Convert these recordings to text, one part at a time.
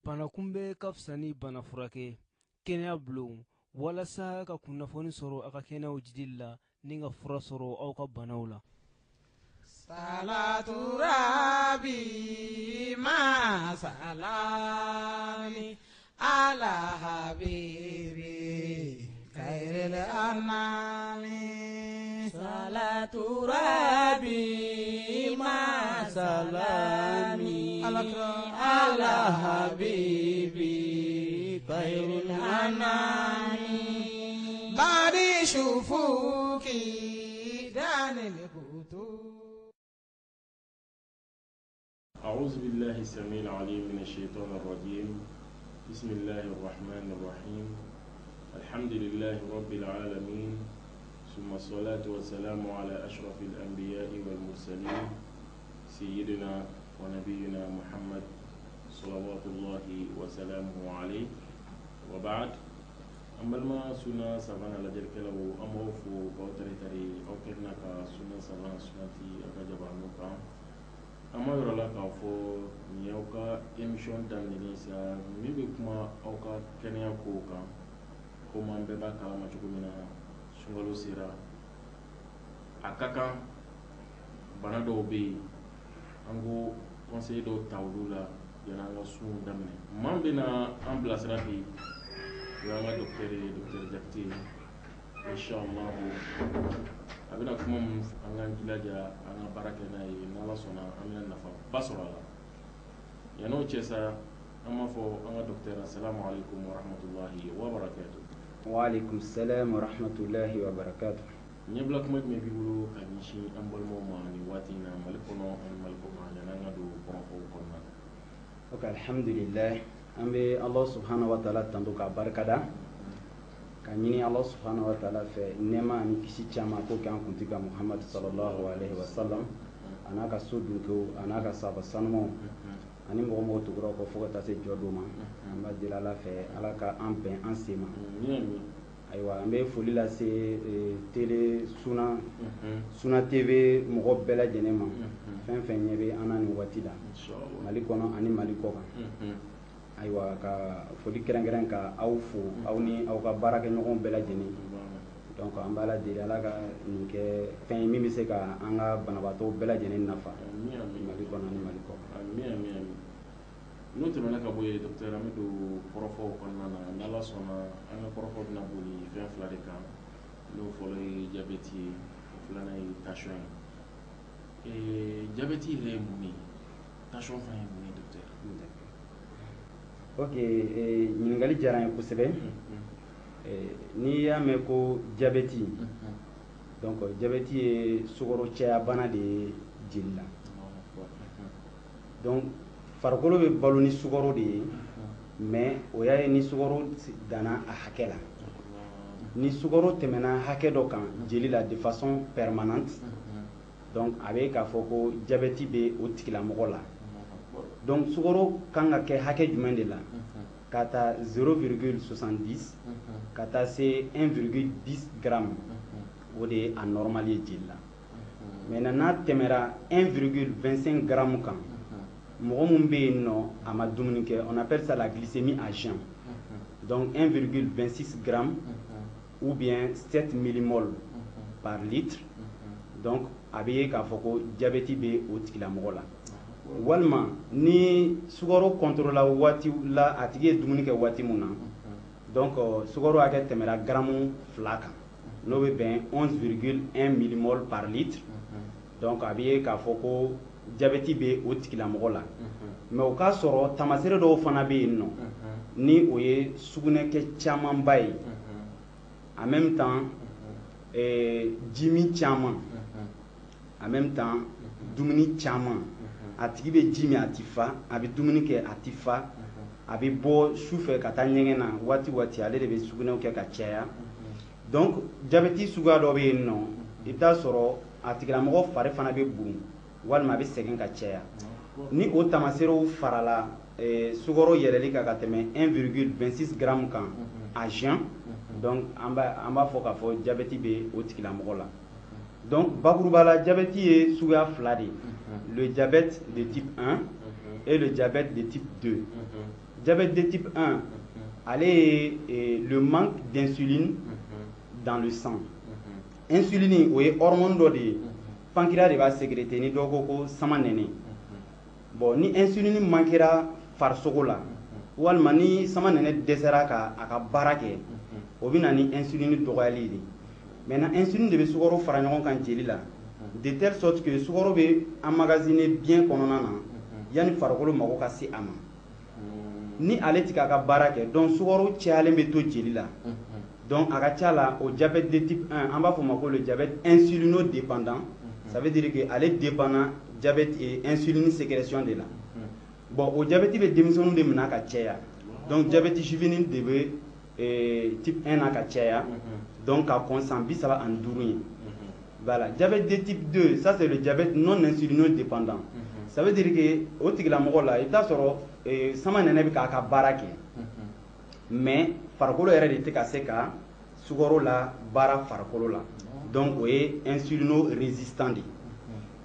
Bana kunbɛ ka fisa ni bana furakɛ. Kɛnɛya bulon walasa ka kunnafoni sɔrɔ a ka kɛnɛyaw jidili la ni ka fura sɔrɔ aw ka banaw la. Salatu Rabbi ma salami ala habibi khairil anami. Salatu Rabbi ma salami ala habibi khairil anami. Bari shufuki danil kutu. أعوذ بالله السميع العليم من الشيطان الرجيم. بسم الله الرحمن الرحيم. الحمد لله رب العالمين، ثم الصلاة والسلام على أشرف الأنبياء والمرسلين سيدنا ونبينا محمد صلوات الله وسلامه عليه وبعد. أما ما سنة سبحان الله له أموفو بوتري تري أو كنا كسنة سبحان سنتي أكجب عنك amma yɔrɔ la k'a fɔ nin y'aw ka émission daminɛlen sa min bɛ kuma aw ka kɛnɛya kow kan komi an bɛɛ b'a kalama cogo min na sunkalo sera a ka kan bana dɔw bɛ yen an ko conseil dɔw ta olu la yanni an ka sun daminɛ maa bɛ na an bilasira bi o y'an ka docteur Jakite inchallah a bɛna kuma mun an k'an jilaja an ka baara kɛ n'a ye n'Ala sɔnna an bɛna nafaba sɔrɔ a la. Yan'o cɛ sa an b'a fɔ an ka docteur assalamu alaikum wa rahmatullahi wa barakatuh. Wa alaikum salam wa rahmatullahi wa barakatuh. Ɲɛbila kuma jumɛn b'i bolo ka ɲɛsin an balimaw ma nin waati in na Mali kɔnɔ ani Mali kɔ kan yanni an ka don kɔrɔfɔw kɔnɔna na. Ok, alhamdulillah, an bɛ Allah subhanahu wa ta'ala tanto k'a barikada ka ɲini Allah subhanahu wa ta'ala fɛ nɛɛma ani kisi caman ko k'an kuntigi Muhammad sallallahu alaihi wa sallam a n'a ka so dunkew a n'a ka sahaba sanumaw ani mɔgɔ tuguraw kɔ fo ka taa se jɔ dɔ ma. An b'a deli Ala fɛ Ala ka an bɛn an sen ma. Ayiwa an bɛ foli lase télé Suna TV mɔgɔ bɛɛ lajɛlen ma fɛn fɛn ɲɛ bɛ an na nin waati la Mali kɔnɔ ani Mali kɔ kan. Ayiwa ka foli kɛrɛnkɛrɛn ka aw fo aw ni aw ka baarakɛɲɔgɔn bɛɛ lajɛlen. Donc an b'a la deli Ala ka nin kɛ fɛn ye min bɛ se ka an ka banabaatɔw bɛɛ lajɛlen nafa Mali kɔnɔ ani Mali kɔ kan. N'o tɛmɛna ka bɔ yen docteur an bɛ don kɔrɔfɔw kɔnɔna na n'Ala sɔnna an ka kɔrɔfɔ bɛna boli fɛn fila de kan n'o fɔlɔ ye diabète ye o filanan ye tension ye. Diabète yɛrɛ ye mun ye tension fana ye mun ye docteur? Ok, ɲininkali diyara n ye kosɛbɛ. N'i y'a mɛn ko diabète donc diabète ye sukaro caya bana de ye jeli la. Donc farikolo bɛ balo ni sukaro de ye mais o y'a ye ni sukaro danna a hakɛ la. Ni sukaro tɛmɛna hakɛ dɔ kan jeli la de façon permanente donc a bɛ k'a fɔ ko diabète bɛ o tigilamɔgɔ la. Donc sukaro kan ka kɛ hakɛ jumɛn de la ka taa 0,70 ka taa se 1,10 gramme o de ye a normal ye jeli la. Maintenant n'a tɛmɛra 1,25 gramme kan mɔgɔ mun bɛ yen nɔ a ma dumuni kɛ on appelle ça la glycémie à jeun donc 1,26 gramme ou bien 7 millimol par litre donc a bɛ ye k'a fɔ ko diabète bɛ o tigilamɔgɔ la. Walima ni sukaro contrôle waati la a tigi ye dumuni kɛ waati mun na donc sukaro hakɛ tɛmɛra gramme 2 kan n'o bɛ bɛn 11,1 millimol par litre donc a bɛ ye k'a fɔ ko diabète bɛ o tigilamɔgɔ la. Mais o k'a sɔrɔ taamasere dɔw fana bɛ yen nɔ ni o ye sugunɛkɛ camanba ye en même temps jimi caman en même temps dumuni caman. A tigi bɛ ji min a ti fa a bɛ dumuni kɛ a ti fa a bɛ bɔ sufɛ ka taa ɲɛgɛn na waati waati ale de bɛ sugunɛw kɛ ka caya. Donc diabète suguya dɔ bɛ yen nɔ i bɛ taa sɔrɔ a tigilamɔgɔ fari fana bɛ bon walima a bɛ sɛgɛn ka caya. Ni o taamaserew farala sukaro yɛlɛli kan ka tɛmɛ 1,26 gramme kan à jeun donc an b'a fɔ k'a fɔ diabète bɛ o tigilamɔgɔ la. Donc bakuruba la diabète ye suguya fila de ye. Le diabète de type 1 et le diabète de type 2. Diabète de type 1, allez, le manque d'insuline dans le sang. Insuline, oui, hormone d'odi, pancréas va sécréter ni dogo sama nene. Bon, ni insuline manquera farsogo la. Walma ni sama nene desera ka aka barake. Obina ni insuline dogoyali di. Maintenant insuline de sukaro fara ɲɔgɔn kan jeli la. De telle sorte que sukaro be emmagasiné bien kɔnɔna na. Yani farikolo mago ka se a ma. Ni ale ti ka baara kɛ donc sukaro cayalen bɛ to jeli la. Donc a ka ca la o diabète de type 1 an b'a fɔ ma ko le diabète insulinodépendant. Ça veut dire que ale dépendant diabète et insuline sécrétion de la. Bon o diabète bɛ denmisɛnninw de minɛ ka caya. Donc diabète juvénile de bɛ type 1 na ka caya. Donc ka kɔn san 35 ye. Voilà, diabète de type 2, ça c'est le diabète non insulinodépendant. Ça veut dire que o tigilamɔgɔ la i bɛ taa sɔrɔ sama nɛnɛ bɛ k'a ka baara kɛ. Mais farikolo yɛrɛ de tɛ ka se ka sukaro la baara farikolo la. Donc o ye insulino-résistant de.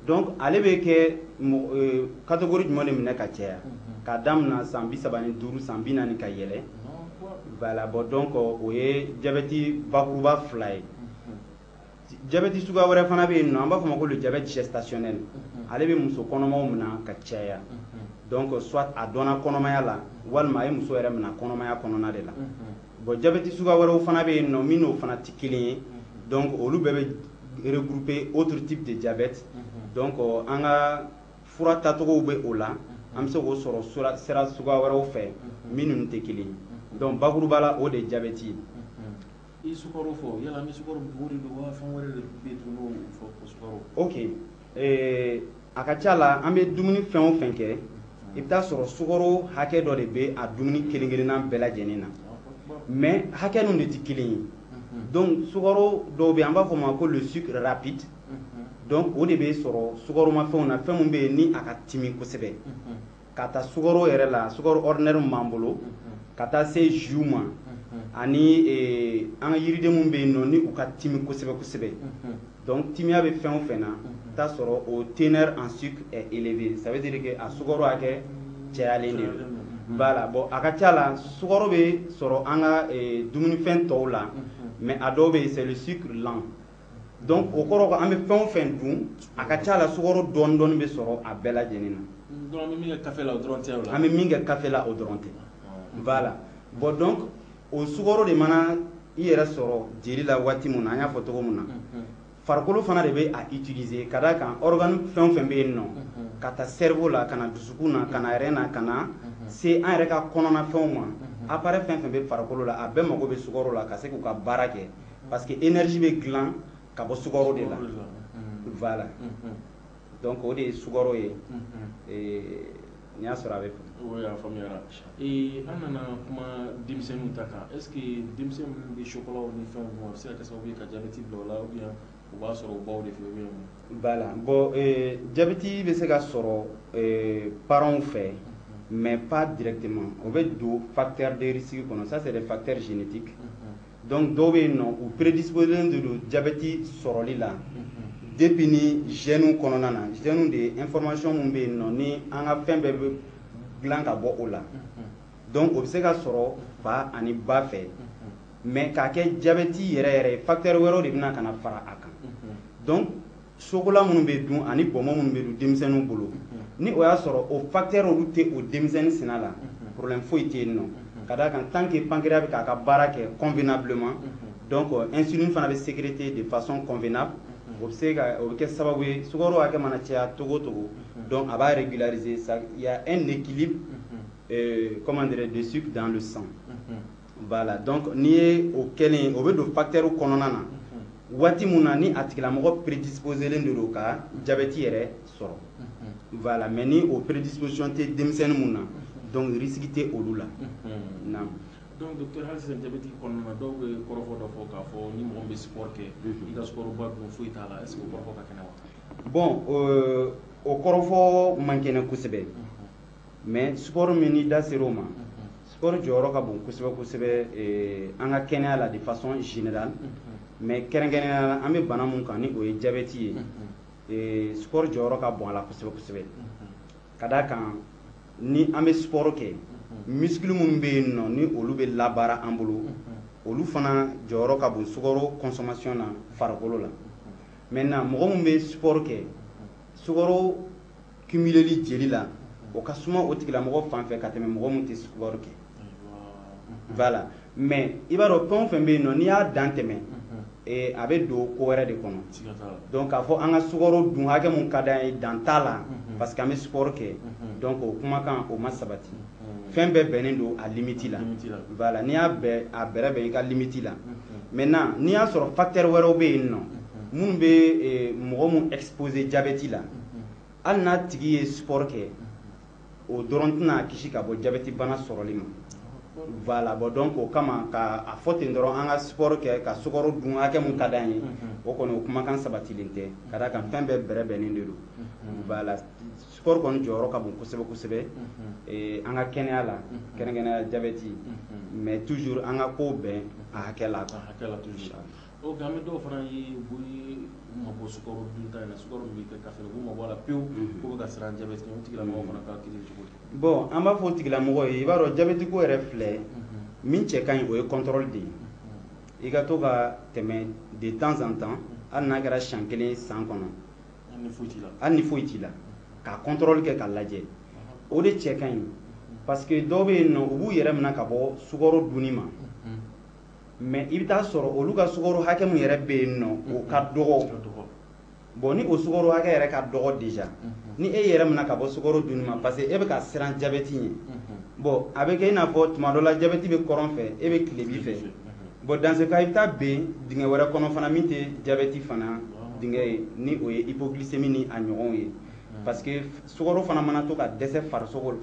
Donc ale bɛ kɛ catégorie jumɛn de minɛ ka caya. K'a daminɛ san 35 san 40 ka yɛlɛ. Voilà, bon donc o ye diabète bakuruba 2 ye. Diabète suguya wɛrɛ fana bɛ yen nɔ an b'a fɔ ma ko le diabète gestationnel. Ale bɛ muso kɔnɔmaw minɛ ka caya. Donc soit a dɔnna kɔnɔmaya la walima a ye muso yɛrɛ minɛ kɔnɔmaya kɔnɔna de la. Bon diabète suguya wɛrɛw fana bɛ yen nɔ min n'o fana tɛ kelen ye. Donc olu bɛɛ bɛ regrouper autre type de diabète. Donc an ka fura tacogow bɛ o la. An bɛ se k'o sɔrɔ sira suguya wɛrɛw fɛ min ninnu tɛ kelen ye. Donc bakuruba la o de ye diabète ye. I sukaro fɔ yala ni sukaro bugu de don wa fɛn wɛrɛ de bɛ tun n'o fɔ ko sukaro. Ok a ka ca la an bɛ dumuni fɛn o fɛn kɛ i bɛ taa sɔrɔ sukaro hakɛ dɔ de bɛ a dumuni kelen kelenna bɛɛ lajɛlen na mais hakɛ ninnu de tɛ kelen ye donc sukaro dɔw bɛ yen an b'a fɔ o ma ko le sucre rapide donc o de bɛ sɔrɔ sukaromafɛnw na fɛn min bɛ yen ni a ka timi kosɛbɛ ka taa sukaro yɛrɛ la sukaro ordinaire min b'an bolo ka taa se jus ma ani an ka yiriden minnu bɛ yen nɔ ni u ka timi kosɛbɛ kosɛbɛ donc timiya bɛ fɛn o fɛn na i t'a sɔrɔ o teneur en sucre est élevé ça veut dire que a sukaro hakɛ cayalen de don voilà bon a ka ca la sukaro bɛ sɔrɔ an ka dumunifɛn tɔw la mais a dɔw bɛ yen c'est le sucre lent donc o kɔrɔ ko an bɛ fɛn o fɛn dun a ka ca la sukaro dɔɔni dɔɔni bɛ sɔrɔ a bɛɛ lajɛlen na. donc an bɛ min kɛ kafe la o dɔrɔn tɛ o la. an bɛ min kɛ kafe la o dɔrɔn tɛ voilà bon donc o sukaro de mana i yɛrɛ sɔrɔ jeli la waati min na an y'a fɔ cogo min na farikolo fana de bɛ a utiliser ka d'a kan organe fɛn o fɛn bɛ yen nɔ ka taa cerveau la ka na dusukun na ka na rein na ka na se an yɛrɛ ka kɔnɔna fɛnw ma appareil fɛn fɛn bɛ farikolo la a bɛɛ mago bɛ sukaro la ka se k'u ka baara kɛ parce que énergie bɛ dilan ka bɔ sukaro de la voilà donc o de ye sukaro ye n'i y'a sɔrɔ a bɛ fɔ. Oui, a faamuyara. An nana kuma denmisɛnninw ta kan est ce que denmisɛnnin minnu bɛ chocolat ni fɛnw dun a bɛ se ka kɛ sababu ye ka diabète bila o la ou bien u b'a sɔrɔ u baw de fɛ ou bien. Voilà bon diabète bɛ se ka sɔrɔ parents fɛ mais pas directement o bɛ don facteur de risque kɔnɔ ça c'est des facteurs génétiques donc dɔw bɛ yen nɔ u prédisposés de don diabète sɔrɔli la depuis ni gènes kɔnɔna na gènes de information mun bɛ yen nɔ ni an ka fɛn bɛɛ bɛ dilan ka bɔ o la donc o bɛ se ka sɔrɔ fa ani ba fɛ mais k'a kɛ diabète yɛrɛ yɛrɛ facteur wɛrɛw de bɛna ka na fara a kan donc chocolat minnu bɛ dun ani bɔnbɔn minnu bɛ dun denmisɛnninw bolo ni o y'a sɔrɔ o facteur olu tɛ o denmisɛnnin sina la problème foyi tɛ yen nɔ ka d'a kan tant que pancréas bɛ k'a ka baara kɛ convenablement donc insuline fana bɛ sécréter de façon convenable o bɛ se ka o bɛ kɛ sababu ye sukaro hakɛ mana caya togo togo donc a b'a régulariser ça il y a un équilibre comment dire de sucre dans le sang voilà donc n'i ye o kɛlen o bɛ don facteur kɔnɔna na waati mun na ni a tigilamɔgɔ prédisposé len de don ka diabète yɛrɛ sɔrɔ voilà mais ni o prédisposition tɛ denmisɛnnin mun na donc risque tɛ olu la naam. donc docteur hali sisan diabète kɔnɔna na dɔw bɛ kɔrɔfɔ dɔ fɔ k'a fɔ ni mɔgɔ min bɛ sport kɛ i ka sukaroba dun foyi t'a la est ce que o kɔrɔfɔ ka kɛnɛ wa. bon o kɔrɔfɔ man kɛnɛ kosɛbɛ mais sport min n'i da ser'o ma sport jɔyɔrɔ ka bon kosɛbɛ kosɛbɛ an ka kɛnɛya la de façon générale mais kɛrɛnkɛrɛnnenya la an bɛ bana mun kan ni o ye diabète ye sport jɔyɔrɔ ka bon a la kosɛbɛ kosɛbɛ ka d'a kan ni an bɛ sport kɛ muscle minnu bɛ yen nɔ ni olu bɛ labaara an bolo olu fana jɔyɔrɔ ka bon sukaro consommation na farikolo la maintenant mɔgɔ min bɛ sport kɛ sukaro cumuleli jeli la o ka suma o tigilamɔgɔ fan fɛ ka tɛmɛ mɔgɔ min tɛ sport kɛ voilà mais i b'a dɔn fɛn o fɛn bɛ yen nɔ n'i y'a dan tɛmɛ a bɛ don ko wɛrɛ de kɔnɔ donc k'a fɔ an ka sukaro dun hakɛ mun ka d'an ye dan t'a la parce que an bɛ sport kɛ donc o kumakan o ma sabati fɛn bɛɛ bɛnnen don a limite la voilà n'i y'a a bɛrɛ bɛn i ka limite la maintenant n'i y'a sɔrɔ facteur wɛrɛw bɛ yen nɔ minnu bɛ mɔgɔ mun exposer diabète la hali n'a tigi ye sport kɛ o dɔrɔn tɛna kisi ka bɔ diabète bana sɔrɔli ma voilà bon donc o kama ka a fɔ ten dɔrɔn an ka sport kɛ ka sukaro dun hakɛ mun ka d'an ye o kɔni o kumakan sabatilen tɛ ka d'a kan fɛn bɛɛ bɛrɛ bɛnnen de don voilà sport kɔni jɔyɔrɔ ka bon kosɛbɛ kosɛbɛ an ka kɛnɛya la kɛrɛnkɛrɛnnenya diabète mais toujours an ka ko bɛn a hakɛ la toujours o an bɛ dɔw fana ye u bɛ mabɔ sukaro dunta in na sukaro min bɛ kɛ kafe u mabɔ a la pewu ko bɛ ka siran diabète o tigilamɔgɔ fana ka kiri cogo di bon an b'a fɔ o tigilamɔgɔ ye i b'a dɔn diabète ko yɛrɛ filɛ min cɛ ka ɲi o ye contrôle de ye i ka to ka tɛmɛ de temps en temps hali n'a kɛra siɲɛ kelen san kɔnɔ hali ni foyi t'i la ka contrôle kɛ k'a lajɛ o de cɛ ka ɲi parce que dɔw bɛ yen nɔ u b'u yɛrɛ minɛ ka bɔ sukaro dunni ma mais i bɛ taa sɔrɔ olu ka sukaro hakɛ min yɛrɛ bɛ yen nɔ o ka dɔgɔ bon ni o sukaro hakɛ yɛrɛ ka dɔgɔ déjà ni e yɛrɛ minɛ ka bɔ sukaro dunni ma parce que e bɛ ka siran diabète ɲɛ bon a bɛ kɛ i n'a fɔ tuma dɔ la diabète bɛ kɔrɔn fɛ e bɛ tilebi fɛ bon dans ce cas i bɛ taa ben dingɛ wɛrɛ kɔnɔ fana min tɛ diabète fana dingɛ ye ni o ye hypoglycémie ni a ɲɔgɔnw ye parce que sukaro fana mana to ka dɛsɛ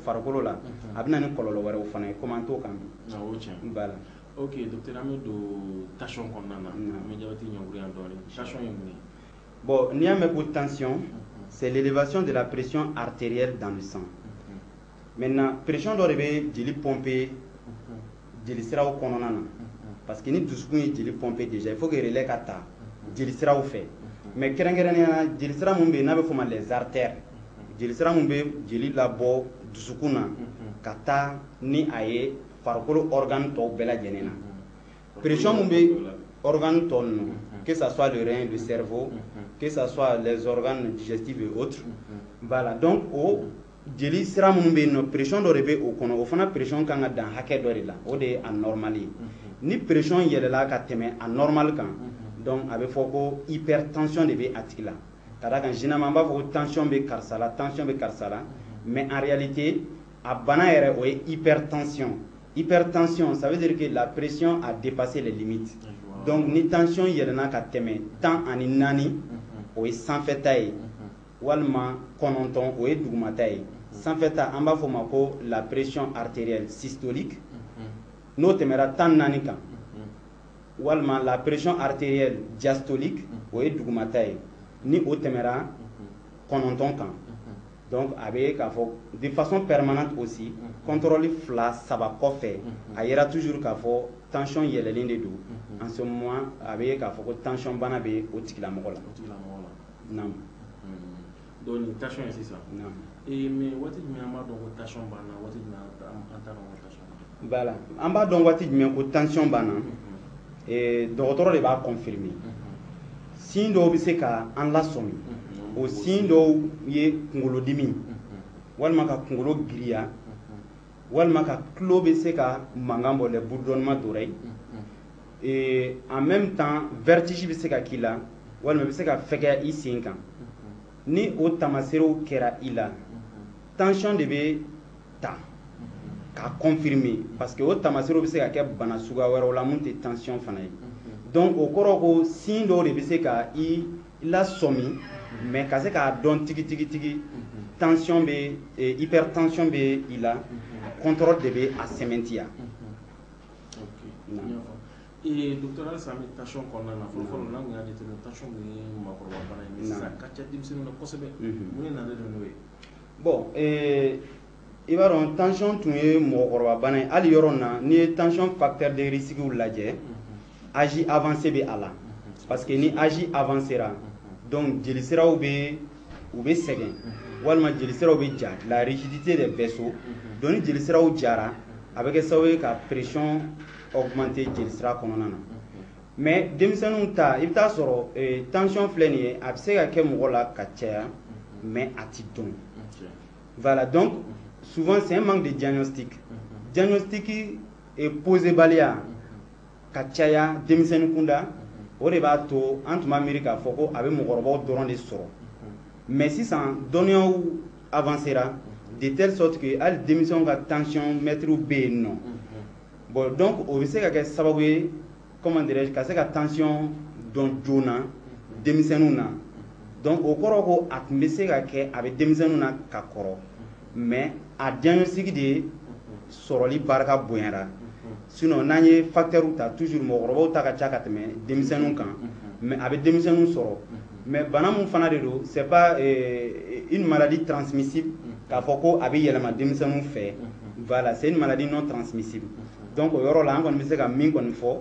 farikolo la a bɛ na ni kɔlɔlɔ wɛrɛw fana ye komi an t'o kan bi voilà ok docteur an bɛ don tension kɔnɔna na an bɛ diabète ɲɛngoya dɔɔnin tension ye mun ye bon n'i y'a mɛn ko tension c'est l'élévation de la pression artérielle dans le sang maintenant pression dɔ de bɛ jeli pomper jeli siraw kɔnɔna na parce que ni dusukun ye jeli pomper déjà il faut que relais ka ta jeli siraw fɛ mais kɛrɛnkɛrɛnnenya la jeli sira mun bɛ yen n'a bɛ fɔ o ma les artères jeli sira mun bɛ jeli labɔ dusukun na ka taa ni a ye farikolo organe tɔw bɛɛ lajɛlen na pression mun bɛ organe tɔw ninnu que ça soit le rein le cerveau que ça soit les organes digestifs et autres voilà donc o jeli sira minnu bɛ yen nɔ pression dɔ de bɛ o kɔnɔ o fana pression kan ka dan hakɛ dɔ de la o de ye a normal ye ni pression yɛlɛla ka tɛmɛ a normal kan donc a bɛ fɔ ko hypertension de bɛ a tigi la ka d'a kan généralement an b'a fɔ ko tension bɛ karisa la tension bɛ karisa la mais en réalité a bana yɛrɛ o ye hypertension hypertension ça veut dire que la pression a dépassé les limites donc ni tension yɛlɛna ka tɛmɛ 14 o ye sanfɛta ye walima 9 o ye dugumata ye sanfɛta an b'a fɔ o ma ko la pression artérielle systolique n'o tɛmɛra 14 kan walima la pression artérielle diastolique o ye dugumata ye ni o tɛmɛra 9 kan donc a bɛ k'a fɔ de façon permanente aussi contrôle 2-3 kɔfɛ a yera toujours k'a fɔ tension yɛlɛlen de don en ce moment a bɛ k'a fɔ ko tension bana bɛ o tigilamɔgɔ la naam donc ni tension ye sisan naam mais waati jumɛn an b'a dɔn ko tension banna waati jumɛn an t'a dɔn ko tension banna voilà an b'a dɔn waati jumɛn ko tension banna dɔgɔtɔrɔ de b'a confirmer signe dɔw bɛ se ka an lasɔmi o signe dɔw ye kunkolodimi walima ka kunkolo giriya walima ka tulo bɛ se ka mankan bɔ les bourdonnements d'oreille en même temps vertige bɛ se ka k'i la walima bɛ se ka fɛgɛya i sen kan ni o tamaserew kɛra i la tension de bɛ ta k'a confirmer parce que o tamaserew bɛ se ka kɛ bana suguya wɛrɛw la mun tɛ tension fana ye donc o kɔrɔ ko signe dɔw de bɛ se ka i lasɔmi mais ka se k'a dɔn tigi tension bɛ hypertension bɛ i la contrôle de bɛ a sɛmɛntiya. docteur Alisa an bɛ tension kɔnɔna na fɔlɔ n'an kun y'a jateminɛ tension kun ye maakɔrɔba bana ye mais sisan ka ca denmisɛnninw na kosɛbɛ mun de nalen don n'o ye. bon i b'a dɔn tension tun ye mɔgɔkɔrɔba bana ye hali yɔrɔ in na n'i ye tension facteur de risque lajɛ âge avancé bɛ a la parce que ni âge avancera donc jeli siraw bɛ u bɛ sɛgɛn walima jelisiraw bɛ ja la rigidité des vaisseaux donc ni jelisiraw jara a bɛ kɛ sababu ye ka pression augmenter jelisira kɔnɔna na mais denmisɛnninw ta i bɛ taa sɔrɔ tension filɛ nin ye a bɛ se ka kɛ mɔgɔ la ka caya mais a ti dɔn voilà donc souvent c'est un manque de diagnostic diagnostic posé baliya ka caya denmisɛnnin kunda o de b'a to an tun b'a miiri k'a fɔ ko a bɛ mɔgɔkɔrɔbaw dɔrɔn de sɔrɔ mais sisan dɔnniyaw avancera de telle sorte que hali denmisɛnw ka tension mètres bɛ yen nɔ bon donc o bɛ se ka kɛ sababu ye comment dirais-je ka se ka tension dɔn joona denmisɛnninw na donc o kɔrɔ ko a tun bɛ se ka kɛ a bɛ denmisɛnninw na ka kɔrɔ mais a diagnostic de sɔrɔli barika bonyara sinon n'an ye facteur ta toujours mɔgɔkɔrɔbaw ta ka ca ka tɛmɛ denmisɛnninw kan mais a bɛ denmisɛnninw sɔrɔ mais bana mun fana de don c'est pas une maladie transmissible k'a fɔ ko a bɛ yɛlɛma denmisɛnninw fɛ voilà c'est une maladie non transmissible donc o yɔrɔ la an kɔni bɛ se ka min kɔni fɔ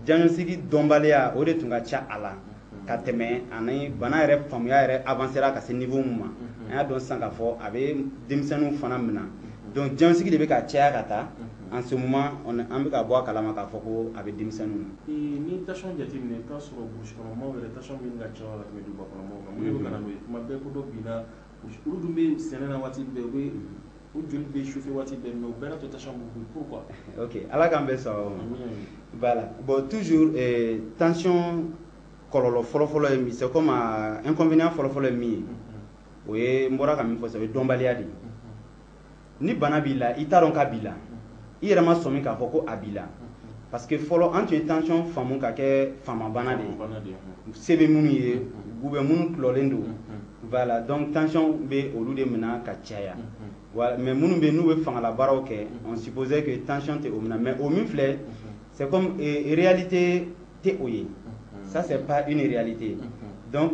diagnostic dɔnbaliya o de tun ka ca a la ka tɛmɛ ani bana yɛrɛ faamuya yɛrɛ avancera ka se niveau min ma an y'a dɔn sisan k'a fɔ a bɛ denmisɛnninw fana minɛ donc diagnostic de bɛ ka caya ka taa en ce moment an bɛ ka bɔ a kalama k'a fɔ ko a bɛ denmisɛnninw na. ni tension jateminɛ i bɛ taa sɔrɔ burusi kɔnɔmaw yɛrɛ tension bɛ ka ca la tɛmɛ duguba kɔnɔmaw kan mun de bɛ ka na n'o ye tuma bɛɛ ko dɔ binna olu dun bɛ sɛnɛ na waati bɛɛ u bɛ o joli bɛ chauffer waati bɛɛ mais u bɛɛ n'a to tension b'u bolo pourquoi. ok ala k'an bɛɛ sɔn o ma voilà bon toujours tension kɔlɔlɔ fɔlɔfɔlɔ ye min c'est comme inconvénient fɔlɔfɔlɔ ye min ye o ye n bɔra ka min fɔ sisan o ye dɔnbaliya de ye ni bana b'i la i t'a dɔn k'a b'i la i yɛrɛ ma sɔn min k'a fɔ ko a b'i la parce que fɔlɔ an tun ye tension faamu ka kɛ faamabana de ye se bɛ minnu ye u bɛ minnu kulɔlen don voilà donc tension bɛ olu de minɛ ka caya voilà mais minnu bɛ n'u bɛ fangalabaaraw kɛ on supposait que tension tɛ o minɛ mais o min filɛ c'est comme réalité tɛ o ye ça c'est pas une réalité donc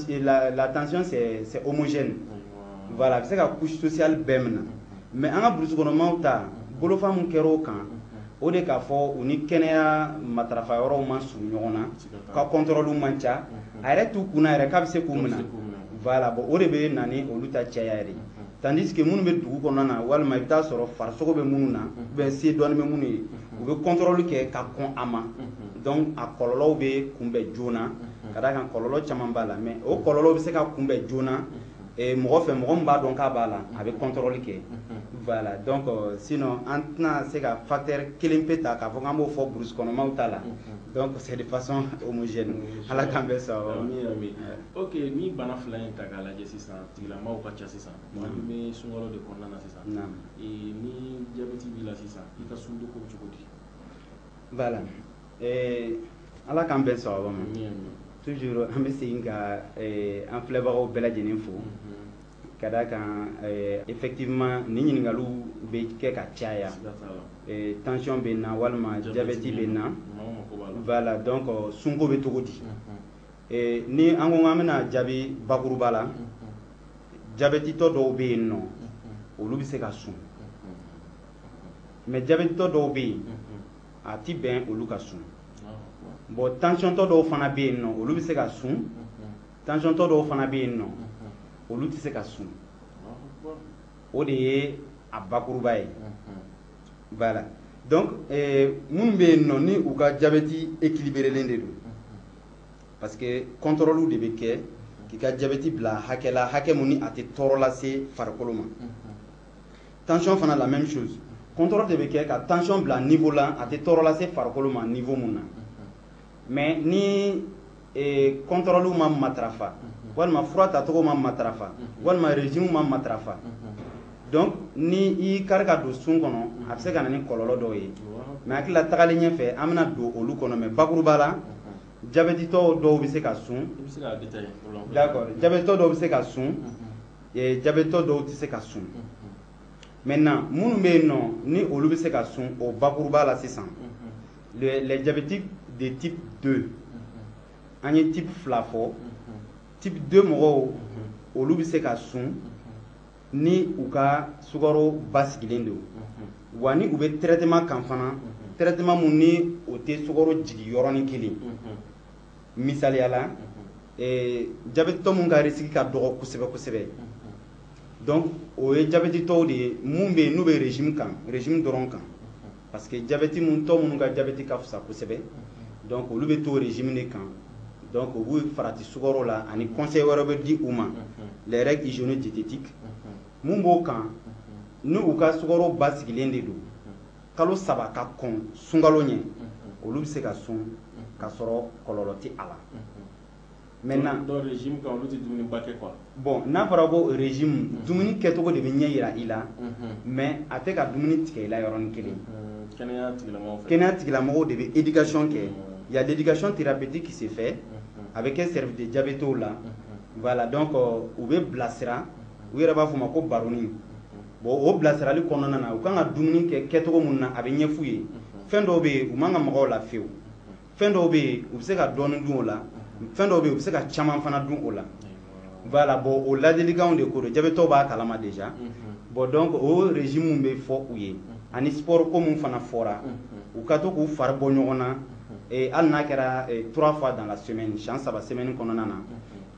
la tension c'est homogène voilà a bɛ se ka couche sociale bɛɛ minɛ mais an ka burusi kɔnɔmaw ta bolofa mun kɛra o kan o de k'a fɔ u ni kɛnɛya matarafa yɔrɔw ma surun ɲɔgɔn na ka contrôle man ca a yɛrɛ t'u kunna yɛrɛ k'a bɛ se k'u minɛ voilà bon o de bɛ na ni olu ta caya yɛrɛ tandis que minnu bɛ dugu kɔnɔna na walima i bɛ taa sɔrɔ farisogo bɛ minnu na ou bien se dɔɔnin bɛ minnu ye u bɛ contrôle kɛ ka kɔn a ma donc a kɔlɔlɔw bɛ kunbɛn joona ka d'a kan kɔlɔlɔ caman b'a la mais o kɔlɔlɔ bɛ se ka kunbɛn joona mɔgɔ fɛ mɔgɔ min b'a dɔn k'a b'a la a bɛ contrôle kɛ voilà donc sinon an tɛna se ka facteur kelen pe ta k'a fɔ k'an b'o fɔ burusi kɔnɔmaw ta la donc c'est de façon homogène ala k'an bɛɛ sɔn o ma. ok ni bana fila in ta k'a lajɛ sisan tigilamaw ka ca sisan maa min bɛ sunkalo de kɔnɔna na sisan ni jabɛti b'i la sisan i ka sun ko cogo di. voilà ala k'an bɛɛ sɔn o ma toujours an bɛ segin ka an filɛbagaw bɛɛ lajɛlen fo ka d'a kan effectivement ni ɲininkaliw bɛ kɛ ka caya tension bɛ n na walima jabɛti bɛ n na voilà donc sunko bɛ cogo di ni an ko k'an bɛna jaabi bakuruba la jabɛtitɔ dɔw bɛ yen nɔ olu bɛ se ka sun mais jabɛtitɔ dɔw bɛ yen a ti bɛn olu ka sun bon tension tɔ dɔw fana bɛ yen nɔ olu bɛ se ka sun tension tɔ dɔw fana bɛ yen nɔ olu tɛ se ka sun o de ye a bakuruba ye voilà donc minnu bɛ yen nɔ ni u ka jabɛti équilibrelen de don parce que contrôle de bɛ kɛ k'i ka jabɛti bila hakɛ la hakɛ mun ni a tɛ tɔɔrɔ lase farikolo ma tension fana la même chose contrôle de bɛ kɛ ka tension bila niveau la a tɛ tɔɔrɔ lase farikolo ma niveau mun na mais ni contrôle ma matarafa walima fura tacogo ma matarafa walima régime ma matarafa donc ni i kari ka don sun kɔnɔ a bɛ se ka na ni kɔlɔlɔ dɔw ye mais hakili la tagalen ɲɛfɛ an bɛna don olu kɔnɔ mais bakuruba la jabɛtitɔ dɔw bɛ se ka sun d'accord jabɛtitɔ dɔw bɛ se ka sun jabɛtitɔ dɔw tɛ se ka sun maintenant minnu bɛ yen nɔ ni olu bɛ se ka sun o bakuruba la sisan les diabétiques de type 2 an ye type fila fɔ type 2 mɔgɔw olu bɛ se ka sun ni u ka sukaro basigilen don wa ni u bɛ traitement kan fana traitement mun ni o tɛ sukaro jigi yɔrɔnin kelen misaliya la jabɛti tɔ mun ka risque ka dɔgɔ kosɛbɛ kosɛbɛ donc o ye jabɛti tɔw de ye mun bɛ yen n'u bɛ régime dɔrɔn kan parce que jabɛti mun tɔ minnu ka jabɛti ka fisa kosɛbɛ donc olu bɛ to régime de kan donc u b'u farati sukaro la ani conseil wɛrɛ bɛ di u ma les règles hygiéno-diététiques mun b'o kan ni u ka sukaro basigilen de don kalo 3 ka kɔn sunkalo ɲɛ olu bɛ se ka sun ka sɔrɔ kɔlɔlɔ tɛ a la maintenant dans régime kan olu tɛ dumuni ba kɛ quoi bon n'a fɔra ko régime dumuni kɛcogo de bɛ ɲɛ yira i la mais a tɛ ka dumuni tigɛ i la yɔrɔnin kelen kɛnɛya tigilamɔgɔw de bɛ éducation kɛ il y a l'éducation thérapeutique qui se fait avec un service de diabète la voilà donc u bɛ bilasira u yɛrɛ b'a fɔ ma ko baroni bon o bilasirali kɔnɔna na u kan ka dumuni kɛ kɛcogo mun na a bɛ ɲɛ f'u ye fɛn dɔw bɛ yen u man ka mɔgɔw la fiyewu fɛn dɔw bɛ yen u bɛ se ka dɔɔni dun o la fɛn dɔw bɛ yen u bɛ se ka caman fana dun o la voilà bon o ladilikanw de ko don jabɛtɔw b'a kalama déjà bon donc o régime mun bɛ fɔ u ye ani sport ko mun fana fɔra u ka to k'u fari bɔ ɲɔgɔn na hali n'a kɛra 3 fois dans la semaine siɲɛ 3 semaine kɔnɔna na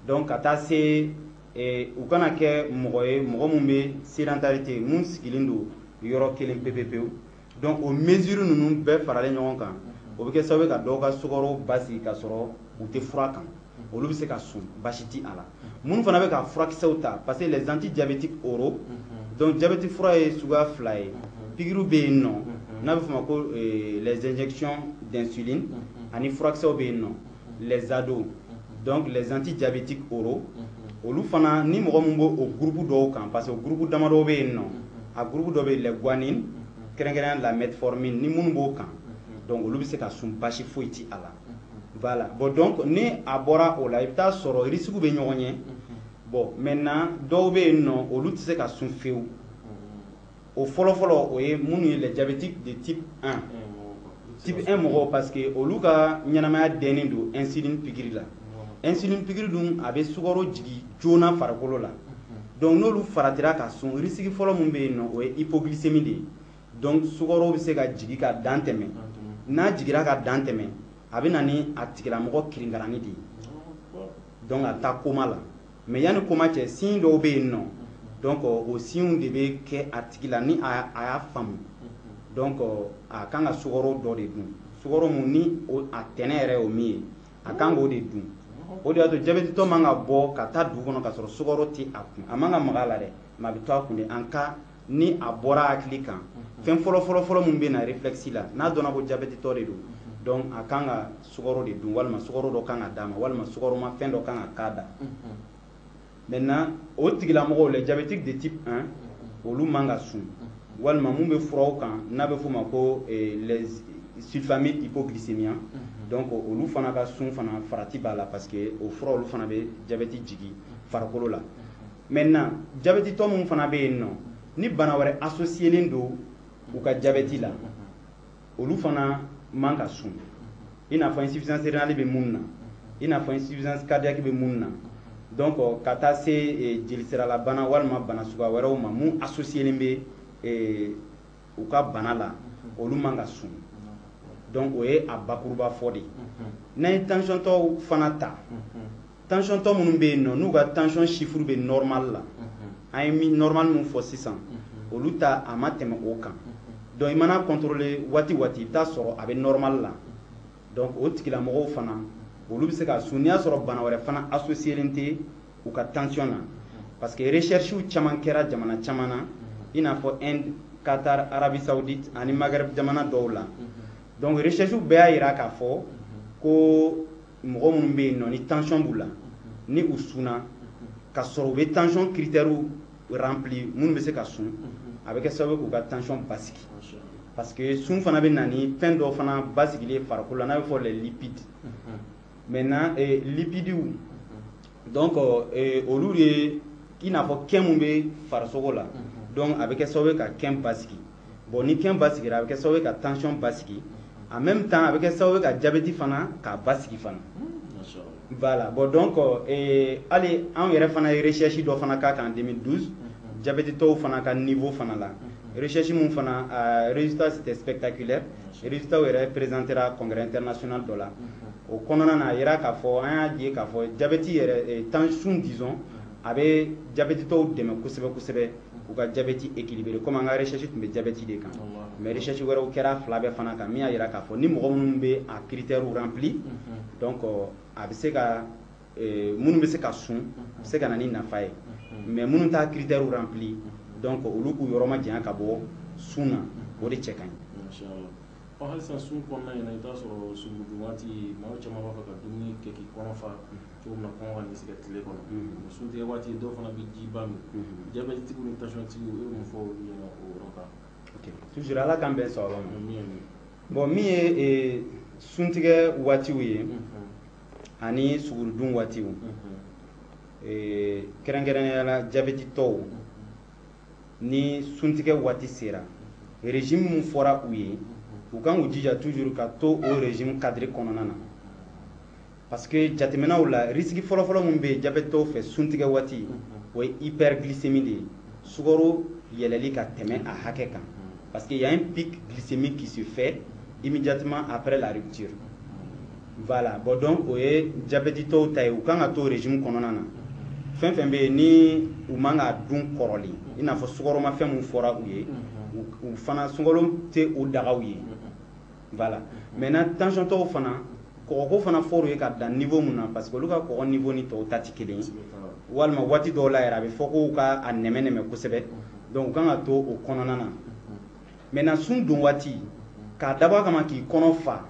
donc ka taa se u kana kɛ mɔgɔ ye mɔgɔ mun bɛ sédentarité mun sigilen don yɔrɔ kelen pepepewu donc o mesure ninnu bɛɛ faralen ɲɔgɔn kan o bɛ kɛ sababu ye ka dɔw ka sukaro basigi ka sɔrɔ u tɛ fura kan olu bɛ se ka sun basi ti a la minnu fana bɛ ka furakisɛw ta parce que les antidiabétiques oraux donc diabète fura ye suguya 2 ye pikiriw bɛ yen nɔ n'a bɛ fɔ o ma ko les injections d'insuline ani furakisɛw bɛ yen nɔ les ados donc les antidiabétiques oraux olu fana ni mɔgɔ min b'o o groupe dɔw kan parce que o groupe damadɔ bɛ yen nɔ a groupe dɔ bɛ yen les guanine kɛrɛnkɛrɛnnen la metformine ni minnu b'o kan donc olu bɛ se ka sun basi foyi ti a la voilà bon donc ni a bɔra o la i bɛ taa sɔrɔ risque bɛ ɲɔgɔn ɲɛ bon maintenant dɔw bɛ yen nɔ olu tɛ se ka sun fiyewu o fɔlɔfɔlɔ o ye minnu ye les diabétiques de type 1 type 1 mɔgɔw parce que olu ka ɲɛnamaya dɛnnen don insuline pikiri la insuline pikiri dun a bɛ sukaro jigin joona farikolo la donc n'olu faratira ka sun risque fɔlɔ min bɛ yen nɔ o ye hypoglycémie de ye donc sukaro bɛ se ka jigin ka dan tɛmɛ n'a jigira ka dan tɛmɛ a bɛ na ni a tigilamɔgɔ kirinkarani de ye donc a taa koma la mais yanni koma cɛ signe dɔw bɛ yen nɔ donc o signe de bɛ kɛ a tigi la ni a y'a faamu donc a kan ka sukaro dɔ de dun sukaro mun ni a tɛnɛ yɛrɛ y'o min ye a kan k'o de dun o de y'a to jabɛtitɔ man ka bɔ ka taa dugu kɔnɔ ka sɔrɔ sukaro tɛ a kun a man ka maga a la dɛ mais a bɛ to a kun de en cas ni a bɔra hakili kan fɛn fɔlɔ mun bɛ na réflexe la n'a dɔnna ko jabɛtitɔ de don donc a kan ka sukaro de dun walima sukaro dɔ kan ka d'a ma walima sukaro ma fɛn dɔ kan ka k'a da maintenant o tigilamɔgɔw les diabétiques de type 1 olu man ka sun walima mun bɛ furaw kan n'a bɛ f'o ma ko les sulfamide hypoglycémiens donc olu fana ka sun fana farati b'a la parce que o fura olu fana bɛ jabɛti jigin farikolo la maintenant jabɛtitɔ mun fana bɛ yen nɔ ni bana wɛrɛ associélen don u ka jabɛti la olu fana man ka sun i n'a fɔ insuffisance rénale bɛ mun na i n'a fɔ insuffisance cardiaque bɛ mun na donc ka taa se jelisirala bana walima bana suguya wɛrɛw ma mun associélen bɛ u ka bana la olu man ka sun donc o ye a bakuruba fɔ de ye n'an ye tension tɔw fana ta tension tɔ minnu bɛ yen nɔ n'u ka tension chiffre bɛ normal la an ye normal min fɔ sisan olu ta a ma tɛmɛ o kan donc i mana contrôler waati o waati i bɛ taa sɔrɔ a bɛ normal la donc o tigilamɔgɔw fana olu bɛ se ka sun n'i y'a sɔrɔ bana wɛrɛ fana associélen tɛ u ka tension na parce que recherches caman kɛra jamana caman na i n'a fɔ Inde Qatar Arabie Saoudite ani Maghreb jamana dɔw la donc recherches bɛɛ y'a jira k'a fɔ ko mɔgɔ minnu bɛ yen nɔ ni tension b'u la ni u sunna ka sɔrɔ u bɛ tension critères rempli minnu bɛ se ka sun a bɛ kɛ sababu ye k'u ka tension basigi parce que sun fana bɛ na ni fɛn dɔ fana basigilen farikolo la n'a bɛ fɔ les lipides maintenant lipides donc olu de i n'a fɔ kɛn mun bɛ farisogo la donc a bɛ kɛ sababu ye ka kɛn basigi bon ni kɛn basigira a bɛ kɛ sababu ye ka tension basigi en même temps a bɛ kɛ sababu ye ka diabète fana k'a basigi fana voilà bon donc hali an yɛrɛ fana ye recherche dɔ fana k'a kan en 2012 diabète tɔw fana ka niveau fana la recherche mun fana résultat c'était spectaculaire résultat yɛrɛ présentera congrès international dɔ la o kɔnɔna na a yira k'a fɔ an y'a ye k'a fɔ diabète yɛrɛ tension disons a bɛ diabète tɔw dɛmɛ kosɛbɛ kosɛbɛ u ka diabète équilibré comme an ka recherche tun bɛ diabète de kan mais recherche wɛrɛw kɛra fila bɛɛ fana kan min y'a yira k'a fɔ ni mɔgɔ minnu bɛ a critères rempli donc a bɛ se ka minnu bɛ se ka sun bɛ se ka na ni nafa ye mais minnu t'a critères rempli donc olu k'u yɔrɔ ma janya ka bɔ sun na o de cɛ ka ɲi. hali sisan sun kɔnɔna in na i t'a sɔrɔ sugudun waati maaw caman b'a fɛ ka dumuni kɛ k'i kɔnɔ fa cogo min na kɔngɔ ka n'i sɛgɛn tile kɔnɔ o suntigɛ waati dɔw fana bɛ jiba min diabètetigiw ni tensiɔntigiw e bɛ mun fɔ olu ɲɛna o yɔrɔ kan. toujours ala k'an bɛn sɔrɔ ma bon min ye suntigɛ waatiw ye ani sugudun waatiw kɛrɛnkɛrɛnnenya la diabète tɔw ni suntigɛ waati sera régime mun fɔra u ye u kan k'u jija toujours ka to o régime cadre kɔnɔna na parce que jateminɛw la risque fɔlɔfɔlɔ mun bɛ diabète tɔw fɛ suntigɛ waati o ye hyperglycémie de ye sukaro yɛlɛli ka tɛmɛ a hakɛ kan parce que y a un pic glycémique qui se fait immédiatement après la rupture voilà bon donc o ye diabète tɔw ta ye u kan ka to régime kɔnɔna na fɛn fɛn bɛ yen ni u man ka dun kɔrɔlen i n'a fɔ sukaromafɛn mun fɔra u ye u fana sukaro tɛ o dagaw ye voilà maintenant tension tɔw fana kɔgɔko fana fɔr'u ye ka dan niveau mun na parce que olu ka kɔgɔ niveau ni tɔw ta tɛ kelen ye walima waati dɔw la yɛrɛ a bɛ fɔ k'u ka a nɛmɛ kosɛbɛ donc u kan ka to o kɔnɔna na maintenant sun don waati k'a dabɔ a kama k'i kɔnɔ fa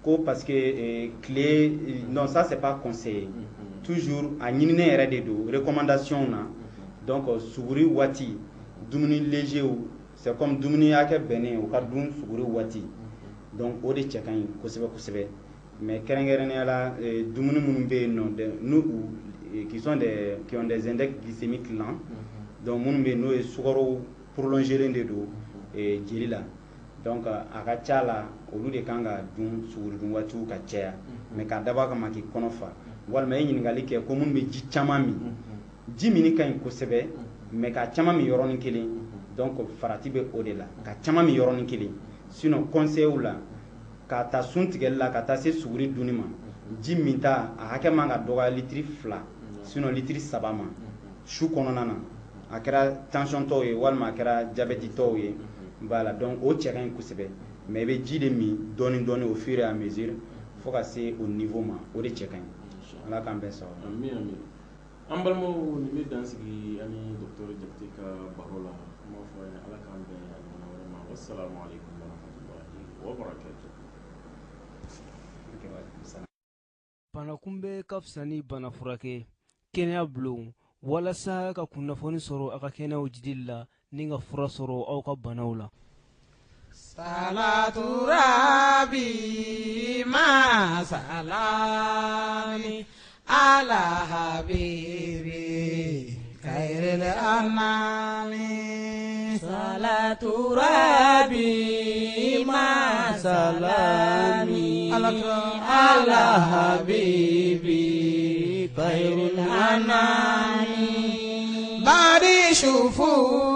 ko parce que tile non ça c'est pas conseillé toujours a ɲininen yɛrɛ de don recommandation na donc suguri waati dumuni léger c'est comme dumuni hakɛ bɛnnen u ka dun suguri waati donc o de cɛ ka ɲi kosɛbɛ kosɛbɛ mais kɛrɛnkɛrɛnnenya la dumuni minnu bɛ yen nɔ qui ont des index glycémiques lents donc minnu bɛ yen n'o ye sukaro prolongélen de don jeli la donc a ka ca la olu de kan ka dun suguridun waatiw ka caya mais k'a dabɔ a kama k'i kɔnɔ fa walima e ɲininkali kɛ ko minnu bɛ ji caman min ji minni ka ɲi kosɛbɛ mais ka caman min yɔrɔnin kelen donc farati bɛ o de la ka caman min yɔrɔnin kelen sinon conseil la k'a ta sun tigɛli la ka taa se suguri dunni ma ji min ta a hakɛ man ka dɔgɔya litiri 2 sinon litiri 3 ma su kɔnɔna na a kɛra tension tɔw ye walima a kɛra diabète tɔw ye voilà donc o cɛ ka ɲi kosɛbɛ mais i bɛ ji de min dɔɔnin dɔɔnin au fur et à mesure fo ka se o niveau ma o de cɛ ka ɲi ala k'an bɛn sɔrɔ. ami an balimaw nin bɛ dansigi ani docteur Jakite ka baro la an b'a fɔ ala k'an bɛn a ɲɔgɔnna wɛrɛ ma wasalaamu aleykum wa rahmatulahi wa barakatuh. bana kunbɛ ka fisa ni bana furakɛ kɛnɛya bulon walasa ka kunnafoni sɔrɔ a ka kɛnɛyaw jidili la ni ka fura sɔrɔ aw ka banaw la. Salatu Rabbi ma salami ala habibi khairil anami. Salatu Rabbi ma salami ala habibi khairil anami. Badi shufu